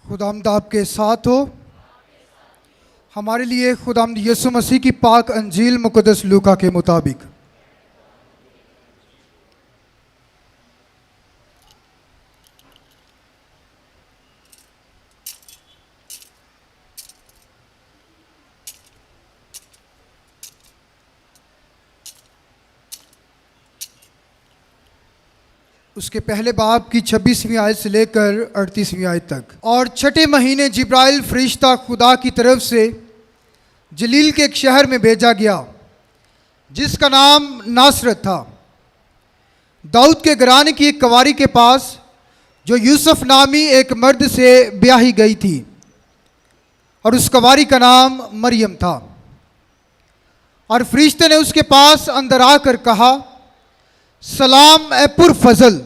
खुदावंद आपके साथ हो। हमारे लिए खुदावंद यीशु मसीह की पाक अंजील मुक़द्दस लूका के मुताबिक उसके पहले बाब की 26वीं आयत से लेकर 38वीं आयत तक। और छठे महीने जिब्राइल फरिश्ता खुदा की तरफ से जलील के एक शहर में भेजा गया जिसका नाम नासरत था, दाऊद के घराने की एक कंवारी के पास, जो यूसुफ नामी एक मर्द से ब्याही गई थी, और उस कंवारी का नाम मरियम था। और फरिश्ते ने उसके पास अंदर आकर कहा, सलाम ए पुरफजल,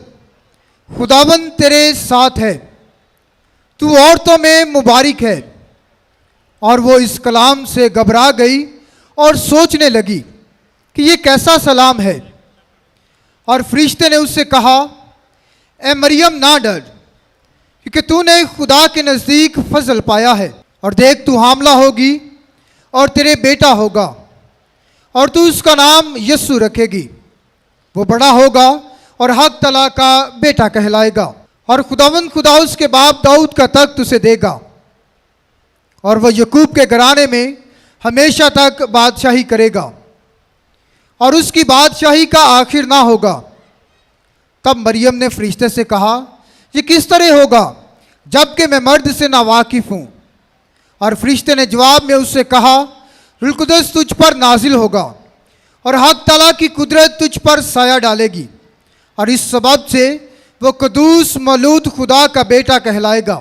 खुदावंद तेरे साथ है, तू औरतों में मुबारक है। और वो इस कलाम से घबरा गई और सोचने लगी कि ये कैसा सलाम है। और फरिश्ते ने उससे कहा, ए मरियम ना डर, क्योंकि तूने खुदा के नज़दीक फजल पाया है। और देख, तू हामला होगी और तेरे बेटा होगा, और तू उसका नाम यस्सु रखेगी। वो बड़ा होगा और हक तला का बेटा कहलाएगा, और खुदावंद खुदा उसके बाप दाऊद का तख्त उसे देगा, और वह यकूब के घराने में हमेशा तक बादशाही करेगा, और उसकी बादशाही का आखिर ना होगा। तब मरियम ने फरिश्ते से कहा, ये किस तरह होगा जबकि मैं मर्द से नावाकिफ हूँ। और फरिश्ते ने जवाब में उससे कहा, रूह कुदस तुझ पर नाजिल होगा, और हक तआला की कुदरत तुझ पर साया डालेगी, और इस सबब से वो कदूस मौलूद खुदा का बेटा कहलाएगा।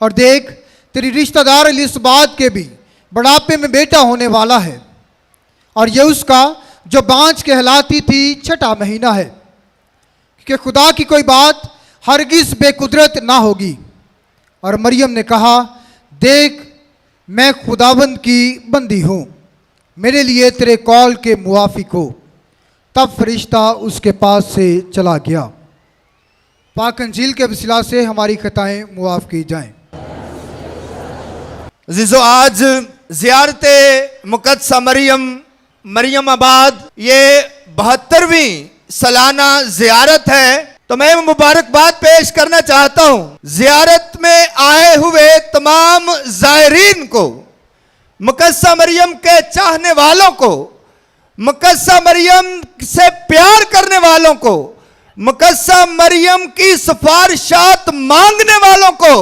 और देख, तेरी रिश्तेदार एलिसबात के भी बुढ़ापे में बेटा होने वाला है, और ये उसका जो बाँझ कहलाती थी 6वां महीना है, क्योंकि खुदा की कोई बात हरगिज़ बेकुदरत ना होगी। और मरियम ने कहा, देख, मैं खुदावंद की बंदी हूँ, मेरे लिए तेरे कौल के मुआफिक हो। तब फरिश्ता उसके पास से चला गया। पाक अंजील के वसीला से हमारी खताएं मुआफ़ की जाएं। अज़ीज़ो, आज ज़ियारत मुक़द्दसा मरियम आबाद ये 72वीं सालाना ज़ियारत है। तो मैं मुबारकबाद पेश करना चाहता हूँ ज़ियारत में आए हुए तमाम ज़ायरीन को, मुक़द्दसा मरियम के चाहने वालों को, मुक़द्दसा मरियम से प्यार करने वालों को, मुक़द्दसा मरियम की सिफारिशात मांगने वालों को,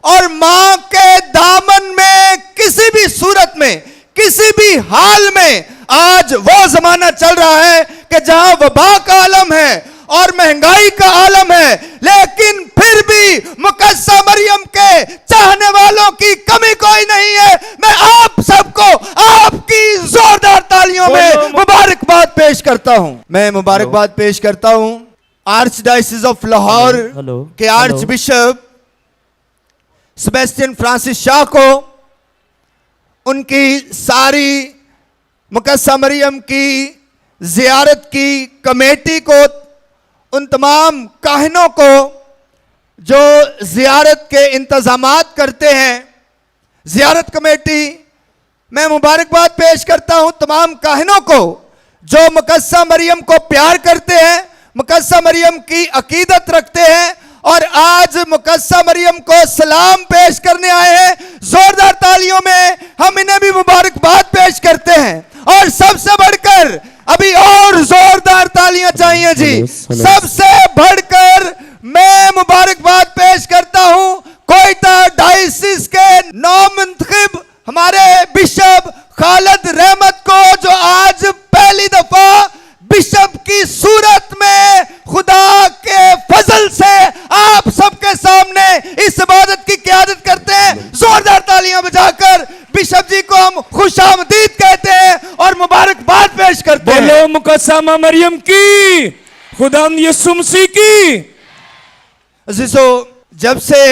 और माँ के दामन में किसी भी सूरत में, किसी भी हाल में, आज वो जमाना चल रहा है कि जहां वबा का आलम है और महंगाई का आलम है, लेकिन फिर भी मुक़द्दसा मरियम के चाहने वालों की कमी कोई नहीं है। मैं आप सबको आपकी जोरदार तालियों में मुबारकबाद पेश करता हूं। मैं मुबारकबाद पेश करता हूं आर्च डायसिस ऑफ लाहौर के arch bishop Sebastian Francis Shah को, उनकी सारी मुक़द्दसा मरियम की ज़ियारत की कमेटी को, उन तमाम काहिनों को जो ज़ियारत के इंतज़ामात करते हैं, ज़ियारत कमेटी, मैं मुबारकबाद पेश करता हूं तमाम काहिनों को जो मुक़द्दसा मरियम को प्यार करते हैं, मुक़द्दसा मरियम की अकीदत रखते हैं, और आज मुक़द्दसा मरियम को सलाम पेश करने आए हैं। जोरदार तालियों में हम इन्हें भी मुबारकबाद पेश करते हैं। और सबसे बढ़कर अभी और जोरदार तालियां चाहिए जी। सबसे बढ़कर मैं मुबारकबाद पेश करता हूं कोयटा डायसिस के नौमुंतखब हमारे बिशप खालिद रहमत को, जो आज पहली दफा बिशप की सूरत में खुदा के फजल से आप सबके सामने इस इबादत की क़यादत करते हैं। जोरदार तालियां बजाकर बिशप जी को हम खुशामदीद कहते हैं और मुबारकबाद पेश करते हैं। बोलो मुक़द्दसा मरियम की, खुदावंद यीशु मसीह की। अज़ीज़ो, जब से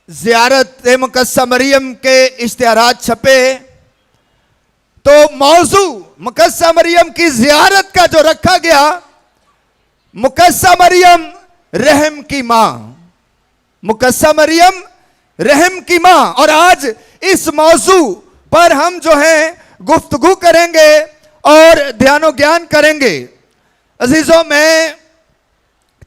ज़ियारत मुक़द्दसा मरियम के इश्तिहारात छपे, तो मौजू मुक़द्दसा मरियम की ज़ियारत का जो रखा गया, मुक़द्दसा मरियम रहम की माँ, मुक़द्दसा मरियम रहम की मां। और आज इस मौजू पर हम जो है गुफ्तगू करेंगे और ध्यानो ज्ञान करेंगे। अजीजों, मैं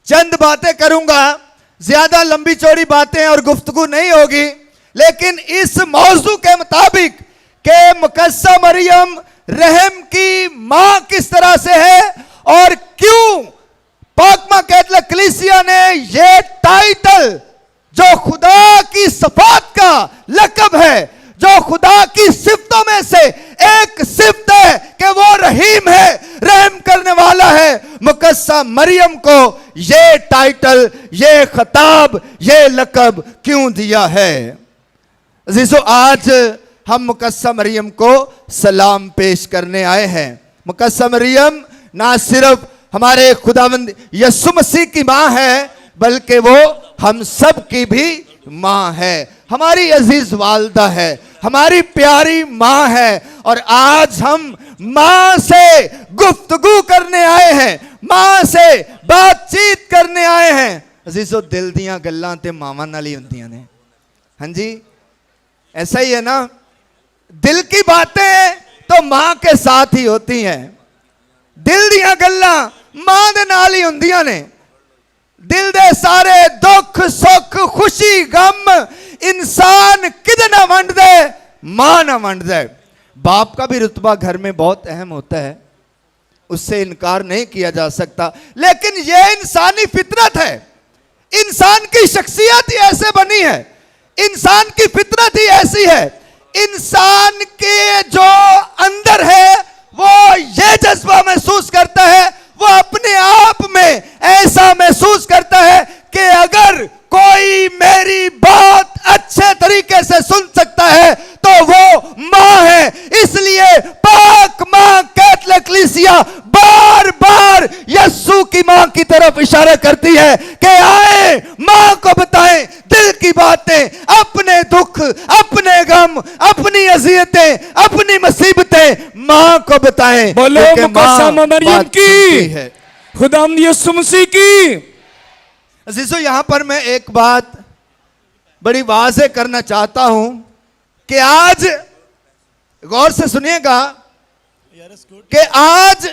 चंद बातें करूंगा, ज्यादा लंबी चौड़ी बातें और गुफ्तगू नहीं होगी, लेकिन इस मौजू के मुताबिक के मुकद्दसा मरियम रहम की मां किस तरह से है और क्यों पाकमा कैथलिक कलीसिया ने ये टाइटल, जो खुदा की सफात का लक़ब है, जो खुदा की सिफ्तों में से एक सिफ्त है कि वो रहीम है, रहम करने वाला है, मुकद्दसा मरियम को ये टाइटल, ये खिताब, ये लक़ब क्यों दिया है। अजीजों, आज हम मुकद्दसा मरियम को सलाम पेश करने आए हैं। मुकद्दसा मरियम ना सिर्फ हमारे खुदावंद यीशु मसीह की मां है, बल्कि वो हम सब की भी मां है, हमारी अजीज वालदा है, हमारी प्यारी मां है। और आज हम मां से गुफ्तगू करने आए हैं, मां से बातचीत करने आए हैं। अजीजों, दिल दियां गल्लां ते मावां नाल ही हुंदियां ने। हां जी, ऐसा ही है ना। दिल की बातें तो मां के साथ ही होती हैं, दिल दियां गल्लां मां दे नाल ही हुंदियां ने। दिल दे सारे दुख सुख खुशी गम इंसान किदे ना वंड दे, मां ना वंड दे। बाप का भी रुतबा घर में बहुत अहम होता है, उससे इनकार नहीं किया जा सकता, लेकिन यह इंसानी फितरत है। इंसान की शख्सियत ही ऐसे बनी है, इंसान की फितरत ही ऐसी है। इंसान के जो अंदर है वो ये जज्बा महसूस करता है, वो अपने आप में ऐसा महसूस करता है कि अगर कोई मेरी बात अच्छे तरीके से सुन सकता है तो वो मां है। इसलिए पाक मां कैथलिक कलीसिया बार बार यीशु की मां की तरफ इशारा करती है कि आए मां को बताएं दिल की बातें, अपने दुख, अपने गम, अपनी अजियतें, अपनी मुसीबतें मां को बताएं। बोलो मुकद्दसा मरियम की, है खुदावंद यीशु मसीह की। अजीजों, यहां पर मैं एक बात बड़ी वाज़ेह करना चाहता हूं कि आज गौर से सुनिएगा कि आज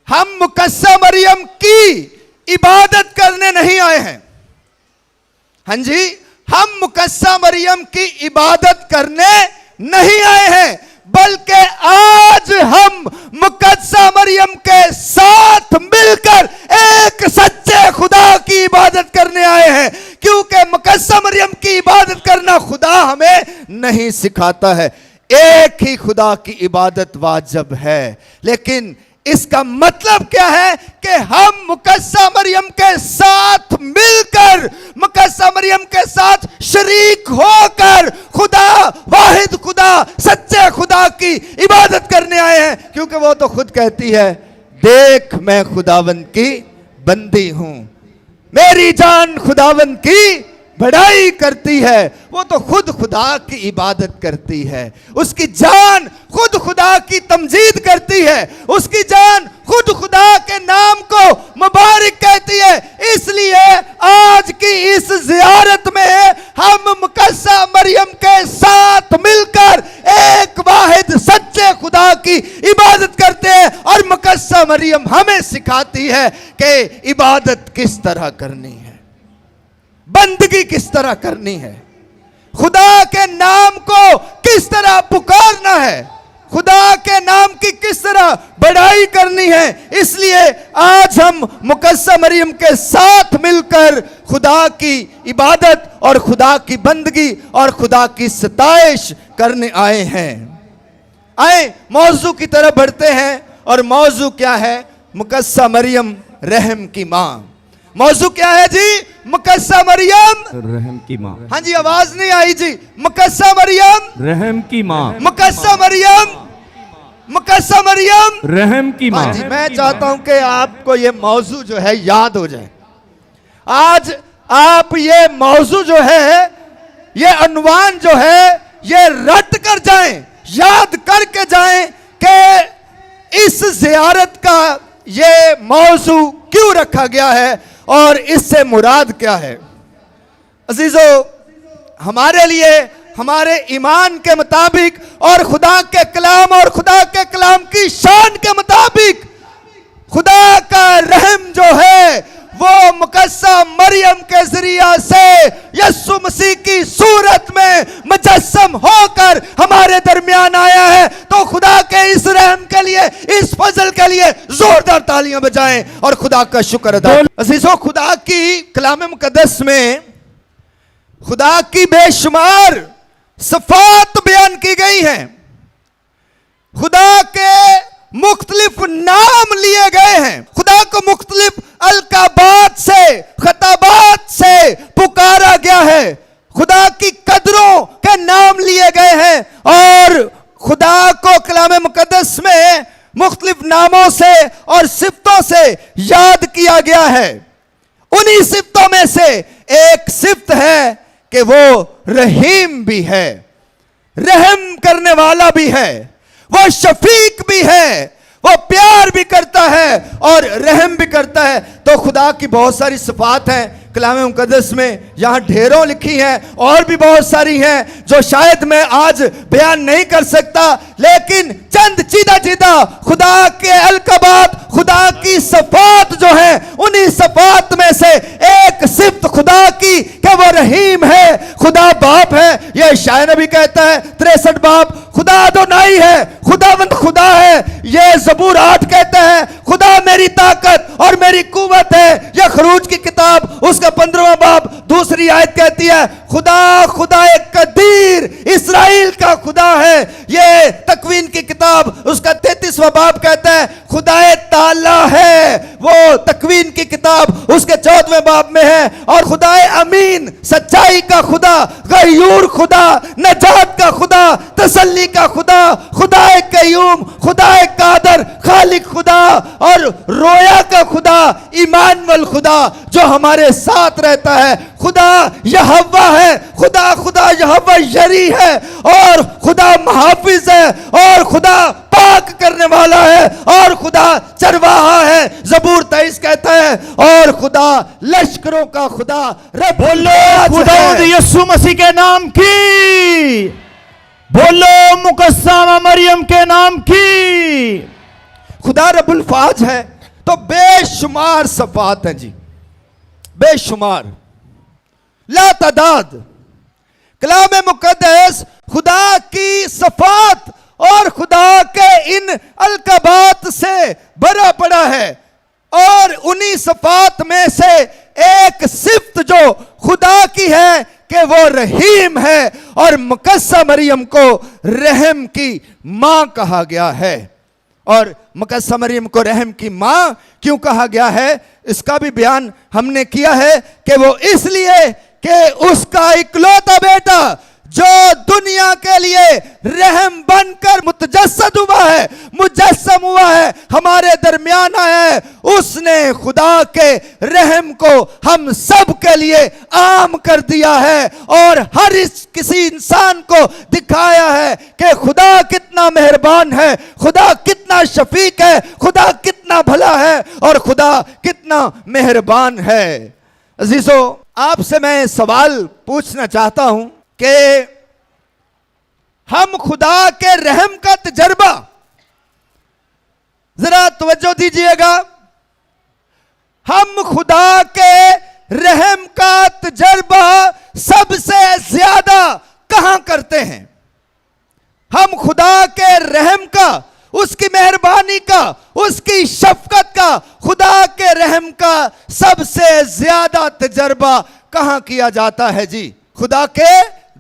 हम मुकद्दसा मरियम की इबादत करने नहीं आए हैं। हां जी, हम मुकद्दसा मरियम की इबादत करने नहीं आए हैं, बल्कि आज हम मुकद्दसा मरियम के साथ मिलकर एक सच्चे खुदा की इबादत करने आए हैं। क्योंकि मुकद्दसा मरियम की इबादत करना खुदा हमें नहीं सिखाता है। एक ही खुदा की इबादत वाजिब है, लेकिन इसका मतलब क्या है कि हम मुकद्दसा मरियम के साथ मिलकर, मुकद्दसा मरियम के साथ शरीक होकर खुदा, वाहिद खुदा, सच्चे खुदा की इबादत करने आए हैं। क्योंकि वो तो खुद कहती है, देख मैं खुदावंद की बंदी हूं, मेरी जान खुदावंद की बड़ाई करती है। वो तो खुद खुदा की इबादत करती है, उसकी जान खुद खुदा की तमजीद करती है, उसकी जान खुद खुदा के नाम को मुबारक कहती है। इसलिए आज की इस ज़ियारत में हम मुकद्दसा मरियम के साथ मिलकर एक वाहिद सच्चे खुदा की इबादत करते हैं। और मुकद्दसा मरियम हमें सिखाती है कि इबादत किस तरह करनी है, बंदगी किस तरह करनी है, खुदा के नाम को किस तरह पुकारना है, खुदा के नाम की किस तरह बड़ाई करनी है। इसलिए आज हम मुकद्दसा मरियम के साथ मिलकर खुदा की इबादत और खुदा की बंदगी और खुदा की सताइश करने आए हैं। आए मौजू की तरफ बढ़ते हैं। और मौजू क्या है? मुकद्दसा मरियम रहम की मां। मौजू क्या है जी? मुकद्दसा मरियम रहम की मां। हाँ जी, आवाज नहीं आई जी। मुकद्दसा मरियम रहम की मां। मुकद्दसा मरियम, मुकद्दसा मरियम रहम की मां। हाँ जी, मैं चाहता हूं कि आपको ये मौजू जो है याद हो जाए। आज आप ये मौजू जो है, ये अनवान जो है, ये रट कर जाएं, याद करके जाएं कि इस ज़ियारत का ये मौजू क्यों रखा गया है और इससे मुराद क्या है। अजीजों, हमारे लिए हमारे ईमान के मुताबिक और खुदा के कलाम की शान के मुताबिक खुदा का रहम जो है वो मुकद्दसा मरियम के जरिया से यीशु मसीह की सूरत में मुजस्सम होकर हमारे दरमियान आया है। तो खुदा के इस रहम के लिए, इस फजल के लिए जोरदार तालियां बजाएं और खुदा का शुक्र अदा करें। अजीजों, खुदा की कलाम मुकद्दस में खुदा की बेशुमार सिफात बयान की गई हैं। खुदा के मुख्तलिफ नाम लिए गए हैं। खुदा को मुख्तलिफ अलकाबात से, खताबात से पुकारा गया है। खुदा की कदरों के नाम लिए गए हैं और खुदा को कलाम मुकद्दस में मुख्तलिफ नामों से और सिफ्तों से याद किया गया है। उन्हीं सिफ्तों में से एक सिफ्त है कि वो रहीम भी है, रहम करने वाला भी है, वो शफीक भी है, वो प्यार भी करता है और रहम भी करता है। तो खुदा की बहुत सारी सिफात हैं कलाम मुकद्दस में, यहाँ ढेरों लिखी हैं और भी बहुत सारी हैं जो शायद मैं आज बयान नहीं कर सकता, लेकिन चंद चीदा खुदा के अलकबात, खुदा की सिफात जो है, उन्हीं सिफात में से एक सिफ्त खुदा की कि वो रहीम है, खुदा बाप है। यह शायर नबी कहता है 63 बाप, खुदा अदोनाई है, खुदावंद खुदा है। यह ज़बूर 8 कहता है खुदा मेरी ताकत और मेरी कुव्वत है। यह खरूज की किताब उसका 15वां बाब दूसरी आयत कहती है खुदा एक कदीर इस्राइल का खुदा है। यह तकवीन की किताब उसका 33वां बाब कहता है खुदा ताला है। वो तकवीन की किताब उसके 14वें बाब में है। और खुदा अमीन, सच्चाई का खुदा, गयूर खुदा, नजात का खुदा, तसल्ली का खुदा, खुदा कयूम, खुदा कादर, खालिक खुदा और रोया का खुदा, ईमानुएल खुदा जो हमारे साथ रहता है। खुदा यहोवा है, खुदा यहोवा यरी है और खुदा मुहाफिज है और खुदा पाक करने वाला है और खुदा चरवाहा है। ज़बूर 23 कहता है और खुदा लश्करों का खुदा रब। बोलो खुदावंद यीशु मसीह के नाम की, बोलो मुकद्दसा मरियम के नाम की। खुदा रब्बुल फाज है। तो बेशुमार सफात हैं जी, बेशुमार, ला तादाद। कलाम मुकद्दस खुदा की सफात और खुदा के इन अलकबात से भरा पड़ा है। और उन्हीं सफात में से एक सिफ्त जो खुदा की है कि वो रहीम है और मुकद्दसा मरियम को रहम की मां कहा गया है। और मुकद्दसा मरियम को रहम की मां क्यों कहा गया है, इसका भी बयान हमने किया है कि वो इसलिए कि उसका इकलौता बेटा जो दुनिया के लिए रहम बनकर मुजस्सम हुआ है, हमारे दरमियान आया है, उसने खुदा के रहम को हम सब के लिए आम कर दिया है और हर किसी इंसान को दिखाया है कि खुदा कितना मेहरबान है, खुदा कितना शफीक है, खुदा कितना भला है और खुदा कितना मेहरबान है। अजीजों, आपसे मैं सवाल पूछना चाहता हूं कि हम खुदा के रहम का तजर्बा, जरा तवज्जो दीजिएगा, हम खुदा के रहम का तजर्बा सबसे ज्यादा कहां करते हैं? हम खुदा के रहम का, उसकी मेहरबानी का, उसकी शफकत का, खुदा के रहम का सबसे ज्यादा तजर्बा कहां किया जाता है जी? खुदा के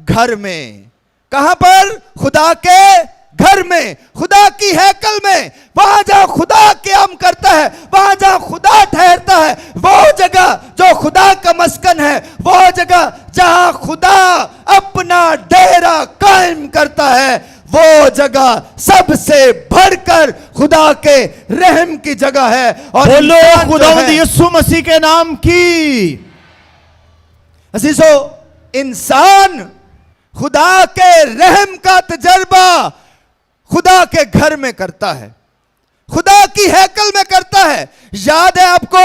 घर में। कहां पर? खुदा के घर में, खुदा की हैकल में, वहां जहां खुदा क़याम करता है, वहां जहां खुदा ठहरता है, वो जगह जो खुदा का मस्कन है, वो जगह जहां खुदा अपना डेरा कायम करता है, वो जगह सबसे बढ़कर खुदा के रहम की जगह है। और बोलो खुदावंद यीशु मसीह के नाम की। अजीजों, इंसान खुदा के रहम का तजर्बा खुदा के घर में करता है, खुदा की हैकल में करता है। याद है आपको,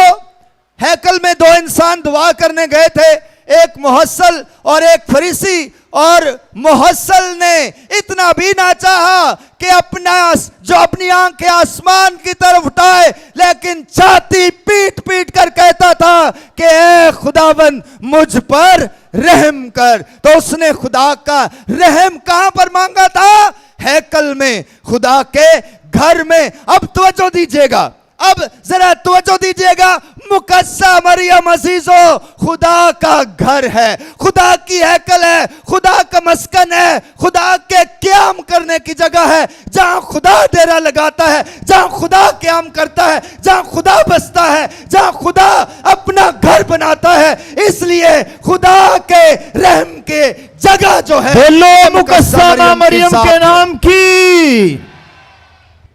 हैकल में दो इंसान दुआ करने गए थे, एक मुहस्सल और एक फरीसी, और मुहस्सल ने इतना भी ना चाहा कि अपनी आंखें आसमान की तरफ उठाए, लेकिन छाती पीट पीट कर कहता था कि ऐ खुदावन मुझ पर रहम कर। तो उसने खुदा का रहम कहां पर मांगा था? हैकल में, खुदा के घर में। अब तवज्जो दीजिएगा, अब जरा तवज्जो दीजिएगा। मुकद्सा मरियम अजीजो खुदा का घर है, खुदा की हैकल है, खुदा का मस्कन है, खुदा के क़याम करने की जगह है, जहां खुदा डेरा लगाता है, जहां खुदा क़याम करता है, जहां खुदा बसता है, जहां खुदा अपना घर बनाता है। इसलिए खुदा के रहम के जगह जो है, बोलो मुकद्सा मरियम के नाम की।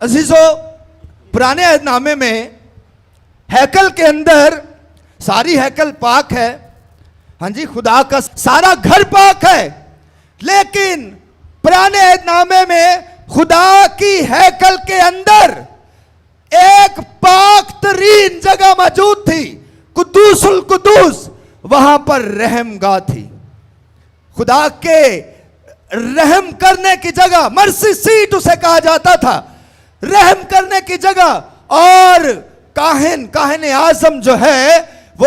अजीजो, पुराने अहदनामे में हैकल के अंदर सारी हैकल पाक है, हाँ जी, खुदा का सारा घर पाक है, लेकिन पुराने अहदनामे में खुदा की हैकल के अंदर एक पाक तरीन जगह मौजूद थी, कुद्दूसुल कुद्दूस। वहां पर रहमगाह थी, खुदा के रहम करने की जगह, मर्सी सीट उसे कहा जाता था, रहम करने की जगह। और काहिन आजम जो है वो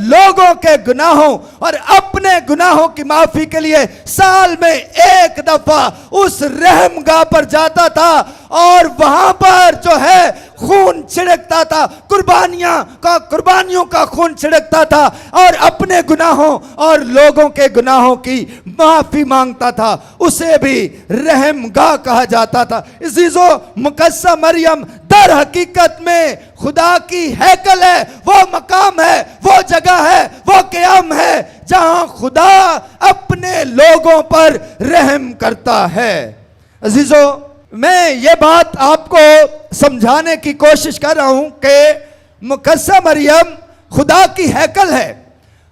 लोगों के गुनाहों और अपने गुनाहों की माफी के लिए साल में एक दफा उस रहमगाह पर जाता था, और वहां पर जो है खून छिड़कता था, कुर्बानियों का खून छिड़कता था, और अपने गुनाहों और लोगों के गुनाहों की माफी मांगता था। उसे भी रहमगाह कहा जाता था। अजीजों, मुकद्सा मरियम दर हकीकत में खुदा की हैकल है, वो मकाम है, वो जगह है, वो क़याम है जहां खुदा अपने लोगों पर रहम करता है। अजीजों, मैं ये बात आपको समझाने की कोशिश कर रहा हूं कि मुकद्सा मरियम खुदा की हैकल है,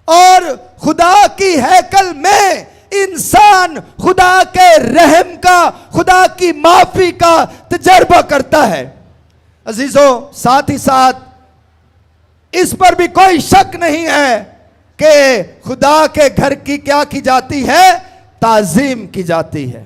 और खुदा की हैकल में इंसान खुदा के रहम का, खुदा की माफी का तजर्बा करता है। अजीजों, साथ ही साथ इस पर भी कोई शक नहीं है कि खुदा के घर की क्या की जाती है? ताजीम की जाती है।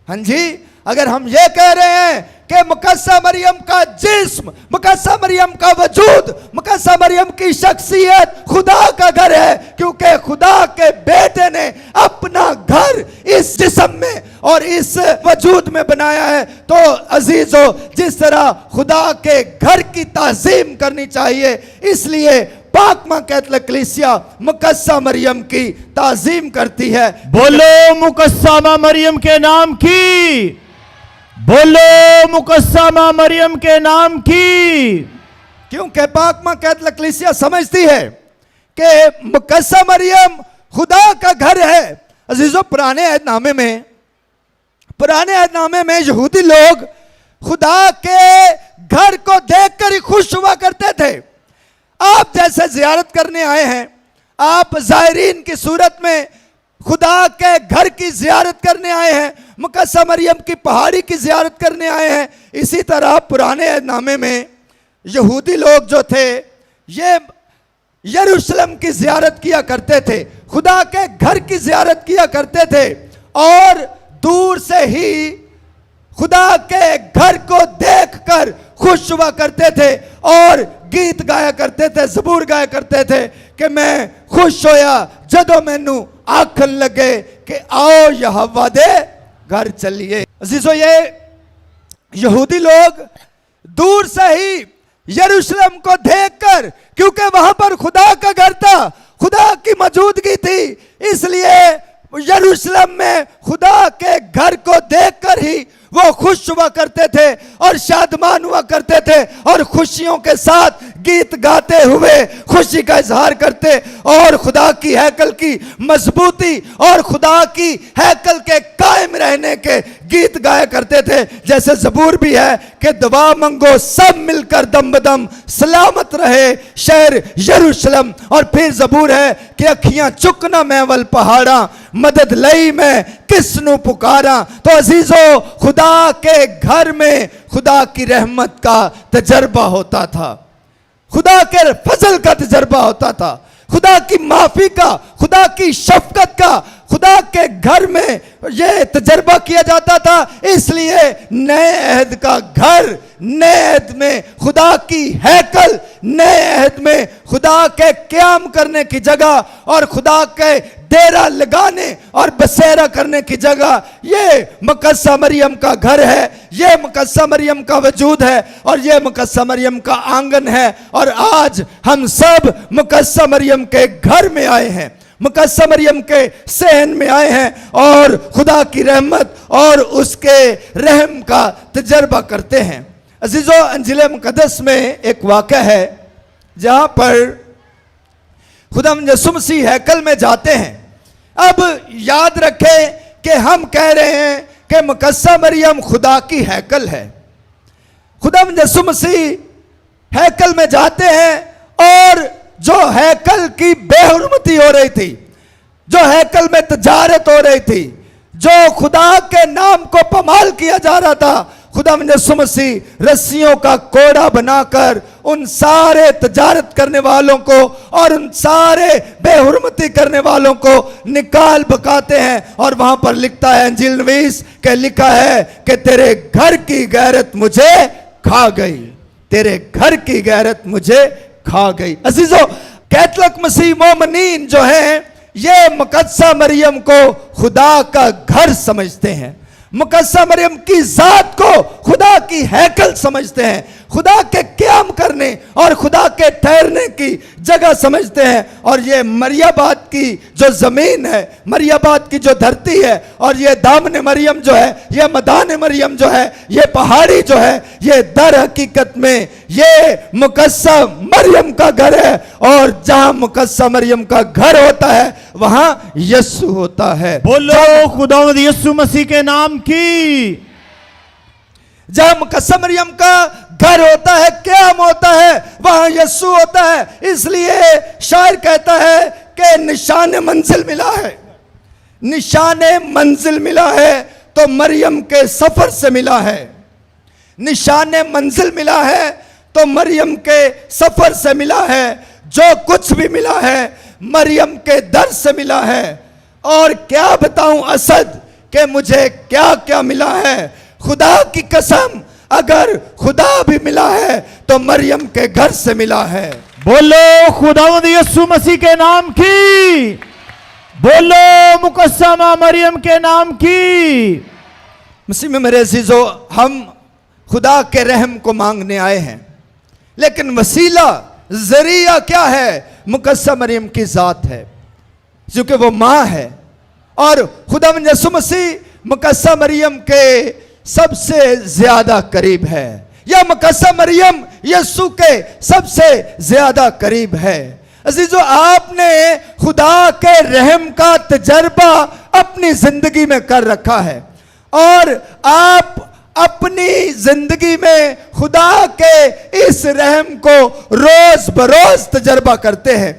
हाँ जी, अगर हम ये कह रहे हैं कि मुकद्सा मरियम का जिस्म, मुकद्सा मरियम का वजूद, मुकद्सा मरियम की शख्सियत खुदा का घर है, क्योंकि खुदा के बेटे ने अपना घर इस जिस्म में और इस वजूद में बनाया है। तो अजीजों, जिस तरह खुदा के घर की ताज़ीम करनी चाहिए, इसलिए पाक मां कैथोलिक कलीसिया मुकद्सा मरियम की ताज़ीम करती है। बोलो मुकद्सा मरियम के नाम की, बोलो मुकद्सा मरियम के नाम की। क्योंकि पाक मां कैथोलिक कलीसिया समझती है कि मुकद्सा मरियम खुदा का घर है। अजीजों, पुराने अहदनामे में यहूदी लोग खुदा के घर को देखकर ही खुश हुआ करते थे। आप जैसे जियारत करने आए हैं, आप ज़ायरीन की सूरत में खुदा के घर की जियारत करने आए हैं, मुकद्सा मरियम की पहाड़ी की जियारत करने आए हैं। इसी तरह पुराने अहदनामे में यहूदी लोग जो थे ये यरूशलेम की जियारत किया करते थे, खुदा के घर की जियारत किया करते थे, और दूर से ही खुदा के घर को देखकर खुश हुआ करते थे और गीत गाया करते थे, ज़बूर गाया करते थे कि मैं खुश होया जदों मैनू आखन लगे कि आओ यहोवा दे घर चलिए। अजीजों, ये यहूदी लोग दूर से ही यरूशलेम को देखकर, क्योंकि वहां पर खुदा का घर था, खुदा की मौजूदगी थी, इसलिए यरूशलेम में खुदा के घर को देखकर ही वो खुश हुआ करते थे और शादमान हुआ करते थे, और खुशियों के साथ गीत गाते हुए खुशी का इजहार करते, और खुदा की हैकल की मजबूती और खुदा की हैकल के कायम रहने के गीत गाया करते थे। जैसे ज़बूर भी है कि दुआ मंगो सब मिलकर दम बदम, सलामत रहे शहर यरूशलेम। और फिर ज़बूर है कि अखियां चुकना मैवल पहाड़ा, मदद लई में किसनु पुकारा। तो अजीजों, खुदा के घर में खुदा की रहमत का तजर्बा होता था, खुदा के फजल का तजर्बा होता था, खुदा की माफी का, खुदा की शफकत का खुदा के घर में यह तजर्बा किया जाता था। इसलिए नए अहद का घर, नए अहद में खुदा की हैकल, नए अहद में खुदा के क़याम करने की जगह और खुदा के डेरा लगाने और बसेरा करने की जगह, ये मुकद्दसा मरियम का घर है, ये मुकद्दसा मरियम का वजूद है और ये मुकद्दसा मरियम का आंगन है। और आज हम सब मुकद्दसा मरियम के घर में आए हैं, मुकद्दसा मरियम के सहन में आए हैं और खुदा की रहमत और उसके रहम का तजर्बा करते हैं। अजीजों, अंजिल मुकद्दस में एक वाक़या है जहां पर खुदा यीशु मसीह हैकल में जाते हैं। अब याद रखें कि हम कह रहे हैं कि मुकद्दसा मरियम खुदा की हैकल है। खुदा यीशु मसीह हैकल में जाते हैं और जो हैकल की बेहुरमती हो रही थी, जो हैकल में तजारत हो रही थी, जो खुदा के नाम को पमाल किया जा रहा था, खुदा यीशु मसीह रस्सियों का कोड़ा बनाकर उन सारे तजारत करने वालों को और उन सारे बेहुरमती करने वालों को निकाल बकाते हैं। और वहां पर लिखता है अंजील नवीस के लिखा है कि तेरे घर की गैरत मुझे खा गई, तेरे घर की गैरत मुझे खा गई। अजीजों, कैथलिक मसीह मोमिनीन जो हैं, ये मुकद्दसा मरियम को खुदा का घर समझते हैं, मुकद्दसा मरियम की जात को खुदा की हैकल समझते हैं, खुदा के क़याम करने और खुदा के ठहरने की जगह समझते हैं। और ये मरियाबाद की जो ज़मीन है, मरियाबाद की जो धरती है और ये दामन मरियम जो है, ये मदान मरियम जो है, ये पहाड़ी जो है, ये दर हकीकत में ये मुकद्दसा मरियम का घर है। और जहां मुकद्दसा मरियम का घर होता है वहां यीशु होता है। बोलो खुदावंद यीशु मसीह के नाम की। जहां मुकद्दसा मरियम का घर होता है, क़याम होता है, वहां यीशु होता है। इसलिए शायर कहता है कि निशान मंजिल मिला है, निशान मंजिल मिला है तो मरियम के सफर से मिला है, निशान मंजिल मिला है तो मरियम के सफर से मिला है। जो कुछ भी मिला है मरियम के दर से मिला है। और क्या बताऊं असद कि मुझे क्या क्या मिला है। खुदा की कसम, अगर खुदा भी मिला है तो मरियम के घर से मिला है। बोलो खुदावंद यीशु मसीह के नाम की। बोलो मुकद्दसा मां मरियम के नाम की। मसीह में मेरे अजीजों, हम खुदा के रहम को मांगने आए हैं, लेकिन वसीला जरिया क्या है? मुकद्दसा मरियम की जात है, क्योंकि वो माँ है। और खुदा यीशु मसीह मुकद्दसा मरियम के सबसे ज्यादा करीब है, या मुकद्दसा मरियम यीशु के सबसे ज्यादा करीब है। अजीजों, आपने खुदा के रहम का तजर्बा अपनी जिंदगी में कर रखा है और आप अपनी जिंदगी में खुदा के इस रहम को रोज बरोज तजर्बा करते हैं।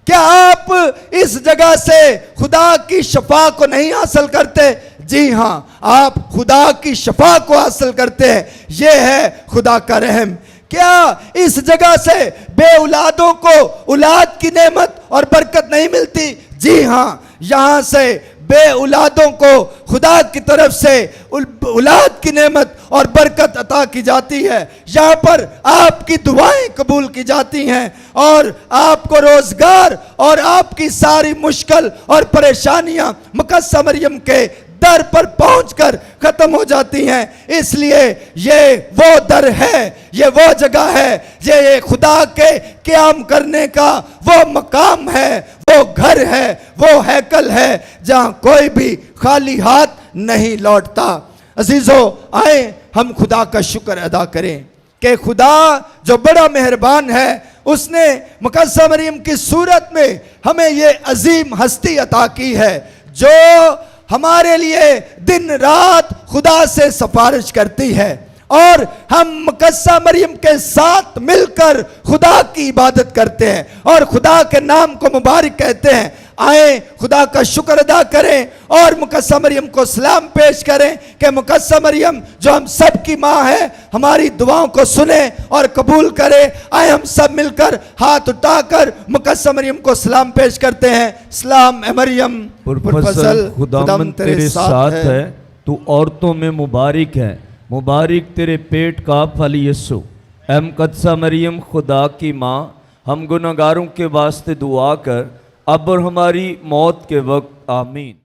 क्या आप इस जगह से खुदा की शफा को नहीं हासिल करते? जी हां, आप खुदा की शफा को हासिल करते हैं। यह है खुदा का रहम। क्या इस जगह से बे औलादों को औलाद की नेमत और बरकत नहीं मिलती? जी हां, यहां से बे औलादों को खुदा की तरफ से औलाद की नेमत और बरकत अता की जाती है। यहाँ पर आपकी दुआएं कबूल की जाती हैं और आपको रोजगार और आपकी सारी मुश्किल और परेशानियां मुकद्दसा मरियम के दर पर पहुंचकर खत्म हो जाती हैं। इसलिए ये वो दर है, ये वो जगह है, ये खुदा के क़याम करने का वो मकाम है, वो घर है, वो हैकल है जहां कोई भी खाली हाथ नहीं लौटता। अजीजों, आए हम खुदा का शुक्र अदा करें कि खुदा जो बड़ा मेहरबान है, उसने मुकद्दसा मरियम की सूरत में हमें ये अजीम हस्ती अता की है जो हमारे लिए दिन रात खुदा से सिफारिश करती है। और हम मुकद्दसा मरियम के साथ मिलकर खुदा की इबादत करते हैं और खुदा के नाम को मुबारक कहते हैं। आए, खुदा का शुक्र अदा करें और मुकद्दसा मरियम को सलाम पेश करें कि मुकद्दसा मरियम जो हम सब की माँ है, हमारी दुआओं को सुने और कबूल करे। आए हम सब मिलकर हाथ उठाकर मुकद्दसा मरियम को सलाम पेश करते हैं। सलाम ए मरियम पुरफसल खुदाम तेरे साथ है, तू औरतों में मुबारक है, मुबारक तेरे पेट का फल यीशु। ऐ मुकद्दसा मरियम खुदा की माँ, हम गुनहगारों के वास्ते दुआ कर अब और हमारी मौत के वक्त आमीन।